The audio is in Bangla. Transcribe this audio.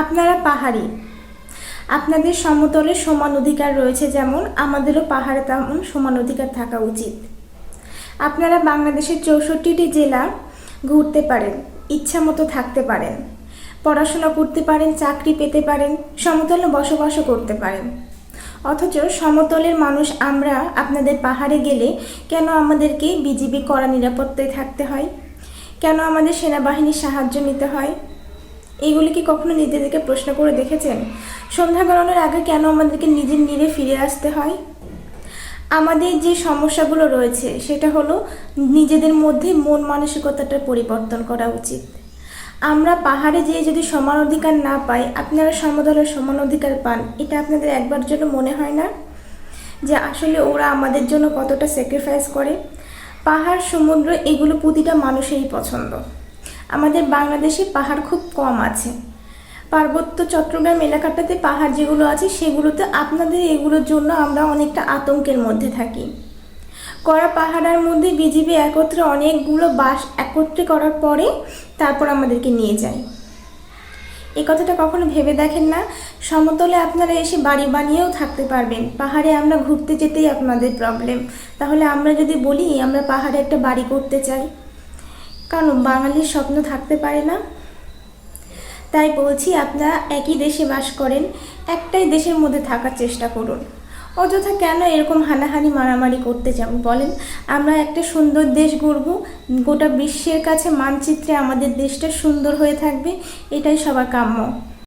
আপনারা পাহাড়ি, আপনাদের সমতলে সমান অধিকার রয়েছে, যেমন আমাদেরও পাহাড়ে তেমন সমান অধিকার থাকা উচিত। আপনারা বাংলাদেশের 64টি জেলা ঘুরতে পারেন, ইচ্ছা মতো থাকতে পারেন, পড়াশোনা করতে পারেন, চাকরি পেতে পারেন, সমতলে বসবাসও করতে পারেন। অথচ সমতলের মানুষ আমরা আপনাদের পাহাড়ে গেলে কেন আমাদেরকে বিজিবি কড়া নিরাপত্তায় থাকতে হয়? কেন আমাদের সেনাবাহিনীর সাহায্য নিতে হয়? এইগুলি কি কখনো নিজেদেরকে প্রশ্ন করে দেখেছেন? সন্ধ্যা গণনার আগে কেন আমাদেরকে নিজের নিরে ফিরে আসতে হয়? আমাদের যে সমস্যাগুলো রয়েছে সেটা হলো নিজেদের মধ্যে মন মানসিকতাটা পরিবর্তন করা উচিত। আমরা পাহাড়ে যেয়ে যদি সমান অধিকার না পাই, আপনারা সমতলের সমান অধিকার পান, এটা আপনাদের একবার জন্য মনে হয় না যে আসলে ওরা আমাদের জন্য কতটা স্যাক্রিফাইস করে? পাহাড়, সমুদ্র এগুলো প্রতিটা মানুষেরই পছন্দ। আমাদের বাংলাদেশে পাহাড় খুব কম আছে। পার্বত্য চট্টগ্রাম এলাকাটাতে পাহাড় যেগুলো আছে সেগুলোতে আপনাদের এগুলোর জন্য আমরা অনেকটা আতঙ্কের মধ্যে থাকি। করা পাহাড়ের মধ্যে বিজিবি একত্রে অনেকগুলো বাস একত্রে করার পরে তারপর আমাদেরকে নিয়ে যায়। এই কথাটা কখনো ভেবে দেখেন না? সমতলে আপনারা এসে বাড়ি বানিয়েও থাকতে পারবেন, পাহাড়ে আমরা ঘুরতে যেতেই আপনাদের প্রবলেম। তাহলে আমরা যদি বলি আমরা পাহাড়ে একটা বাড়ি করতে চাই, কারণ বাঙালির স্বপ্ন থাকতে পারে না? তাই বলছি, আপনারা একই দেশে বাস করেন, একটাই দেশের মধ্যে থাকার চেষ্টা করুন। অযথা কেন এরকম হানাহানি মারামারি করতে যাব বলেন? আমরা একটা সুন্দর দেশ গড়ব, গোটা বিশ্বের কাছে মানচিত্রে আমাদের দেশটা সুন্দর হয়ে থাকবে, এটাই সবার কাম্য।